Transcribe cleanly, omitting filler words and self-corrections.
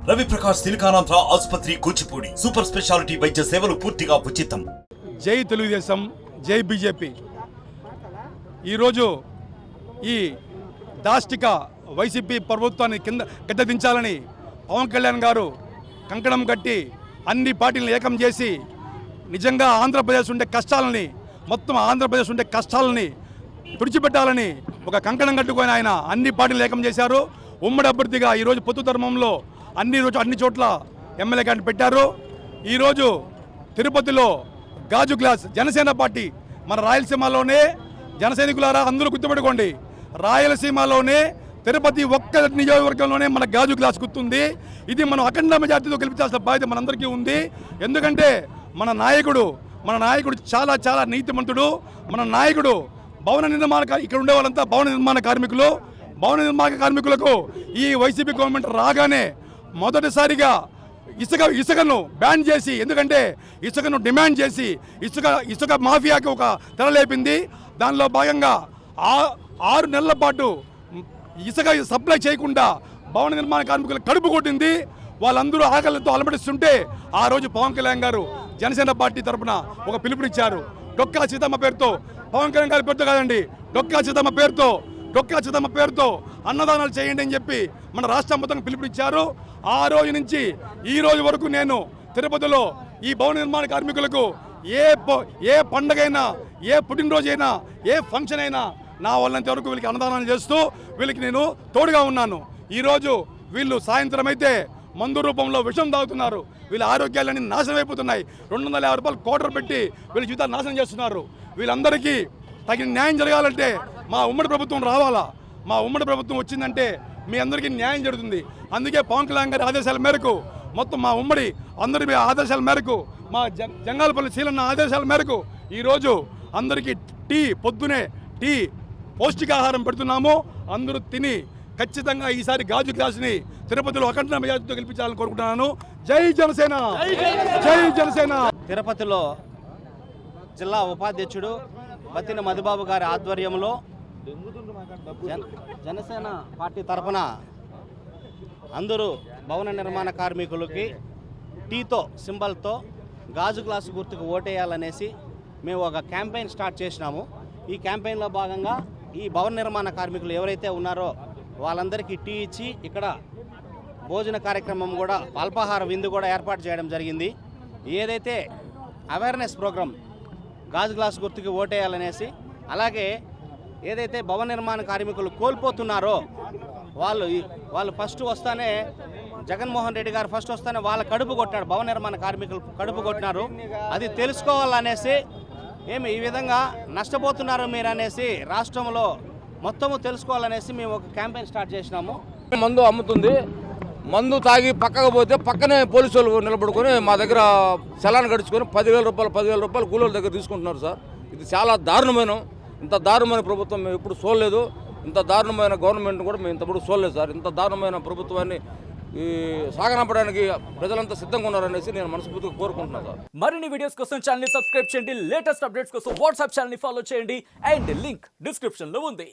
రవి ప్రకాష్ సిలికానాంధ్ర ఆసుపత్రి Kuchipudi super speciality వైద్య సేవలు పూర్తిగా ఉచితం. జై తెలుగుదేశం, జై బీజేపీ. ఈరోజు ఈ దాష్టిక వైసీపీ ప్రభుత్వాన్ని కింద దించాలని పవన్ కళ్యాణ్ గారు కంకణం కట్టి అన్ని పార్టీలను ఏకం చేసి నిజంగా ఆంధ్రప్రదేశ్ ఉండే కష్టాలని, మొత్తం ఆంధ్రప్రదేశ్ ఉండే కష్టాలని తుడిచిపెట్టాలని ఒక కంకణం కట్టుకొని ఆయన అన్ని పార్టీలు ఏకం చేశారు. ఉమ్మడి అభ్యర్థిగా ఈరోజు పొత్తు ధర్మంలో అన్ని చోట్ల ఎమ్మెల్యే క్యాండిడేట్ పెట్టారు. ఈరోజు తిరుపతిలో గాజు గ్లాస్ జనసేన పార్టీ, మన రాయలసీమలోనే జనసైనికులారా అందరూ గుర్తుపెట్టుకోండి, రాయలసీమలోనే తిరుపతి ఒక్క నియోజకవర్గంలోనే మన గాజు గ్లాస్ గుర్తుంది. ఇది మనం అఖండ మెజార్టీతో గెలిపించాల్సిన బాధ్యత మనందరికీ ఉంది. ఎందుకంటే మన నాయకుడు చాలా చాలా నీతిమంతుడు. మన నాయకుడు భవన నిర్మాణ, ఇక్కడ ఉండే వాళ్ళంతా భవన నిర్మాణ కార్మికులు. భవన నిర్మాణ కార్మికులకు ఈ వైసీపీ గవర్నమెంట్ రాగానే మొదటిసారిగా ఇసుకను బ్యాన్ చేసి, ఎందుకంటే ఇసుకను డిమాండ్ చేసి ఇసుక మాఫియాకి ఒక తెరలేపింది. దానిలో భాగంగా 6 నెలల పాటు ఇసుక సప్లై చేయకుండా భవన నిర్మాణ కార్మికులు కడుపు కొట్టింది. వాళ్ళందరూ ఆకలితో అలమటిస్తుంటే ఆ రోజు పవన్ కళ్యాణ్ గారు జనసేన పార్టీ తరఫున ఒక పిలుపునిచ్చారు. డొక్కా సీతమ్మ పేరుతో, పవన్ కళ్యాణ్ గారి పేరుతో కాదండి, డొక్కా సీతమ్మ పేరుతో అన్నదానాలు చేయండి అని చెప్పి మన రాష్ట్రం మొత్తం పిలుపునిచ్చారు. ఆ రోజు నుంచి ఈ రోజు వరకు నేను తిరుపతిలో ఈ భవన నిర్మాణ కార్మికులకు ఏ పండగైనా, ఏ పుట్టినరోజైనా, ఏ ఫంక్షన్ అయినా నా వాళ్ళంత వరకు వీళ్ళకి అన్నదానాలు చేస్తూ వీళ్ళకి నేను తోడుగా ఉన్నాను. ఈరోజు వీళ్ళు సాయంత్రం అయితే మందు రూపంలో విషం తాగుతున్నారు. వీళ్ళ ఆరోగ్యాలన్నీ నాశనం అయిపోతున్నాయి. 250 రూపాయలు కోటర్ పెట్టి వీళ్ళ జీవితాలు నాశనం చేస్తున్నారు. వీళ్ళందరికీ తగిన న్యాయం జరగాలంటే మా ఉమ్మడి ప్రభుత్వం రావాలా. మా ఉమ్మడి ప్రభుత్వం వచ్చిందంటే మీ అందరికీ న్యాయం జరుగుతుంది. అందుకే పవన్ కళ్యాణ్ గారి ఆదేశాల మేరకు, మొత్తం మా ఉమ్మడి అందరి ఆదేశాల మేరకు, మా జంగాలపల్లి శీలన్న ఆదేశాల మేరకు ఈరోజు అందరికీ పొద్దునే టీ పౌష్టికాహారం పెడుతున్నాము. అందరూ తిని ఖచ్చితంగా ఈసారి గాజు గ్లాసుని తిరుపతిలో అఖండ మెజార్టీతో గెలిపించాలని కోరుకుంటున్నాను. జై జనసేన, జై జనసేన. తిరుపతిలో జిల్లా ఉపాధ్యక్షుడు బత్తిన మధుబాబు గారి ఆధ్వర్యంలో జనసేన పార్టీ తరఫున అందరూ భవన నిర్మాణ కార్మికులకి టీతో సింబల్తో గాజు గ్లాసు గుర్తుకు ఓటేయాలనేసి మేము ఒక క్యాంపెయిన్ స్టార్ట్ చేసినాము. ఈ క్యాంపెయిన్లో భాగంగా ఈ భవన నిర్మాణ కార్మికులు ఎవరైతే ఉన్నారో వాళ్ళందరికీ టీ ఇచ్చి ఇక్కడ భోజన కార్యక్రమం కూడా, అల్పాహార విందు కూడా ఏర్పాటు చేయడం జరిగింది. ఏదైతే అవేర్నెస్ ప్రోగ్రాం గాజు గ్లాస్ గుర్తుకి ఓటేయాలనేసి, అలాగే ఏదైతే భవన నిర్మాణ కార్మికులు కోల్పోతున్నారో వాళ్ళు ఫస్ట్ వస్తానే జగన్మోహన్ రెడ్డి గారు ఫస్ట్ వస్తానే వాళ్ళ కడుపు కొట్టాడు, భవన నిర్మాణ కార్మికులు కడుపు కొట్టినారు. అది తెలుసుకోవాలనేసి, ఈ విధంగా నష్టపోతున్నారు మీరు అనేసి రాష్ట్రంలో మొత్తము తెలుసుకోవాలనేసి మేము ఒక క్యాంపెయిన్ స్టార్ట్ చేసినాము. మందు అమ్ముతుంది, మందు తాగి పక్కకు పోతే పక్కనే పోలీసు వాళ్ళు నిలబడుకొని మా దగ్గర చలాన్ గడుచుకొని 10,000 రూపాయలు కూలీల దగ్గర తీసుకుంటున్నారు సార్. ఇది చాలా దారుణమైన, ఇంత దారుణమైన ప్రభుత్వం మేము ఎప్పుడు చూడలేదు. ఇంత దారుణమైన గవర్నమెంట్ కూడా మేము ఇంతప్పుడు చూడలేదు సార్. ఇంత దారుణమైన ప్రభుత్వాన్ని ఈ సాగనంపడానికి ప్రజలంతా సిద్ధంగా ఉన్నారనేసి నేను మనస్ఫూర్తిగా కోరుకుంటున్నాను సార్. మరిన్ని వీడియోస్ కోసం ఛానల్ ని సబ్స్క్రైబ్ చేయండి, లేటెస్ట్ అప్డేట్స్ కోసం వాట్సాప్ ఛానల్ ని ఫాలో చేయండి, అండ్ లింక్ డిస్క్రిప్షన్ లో ఉంది.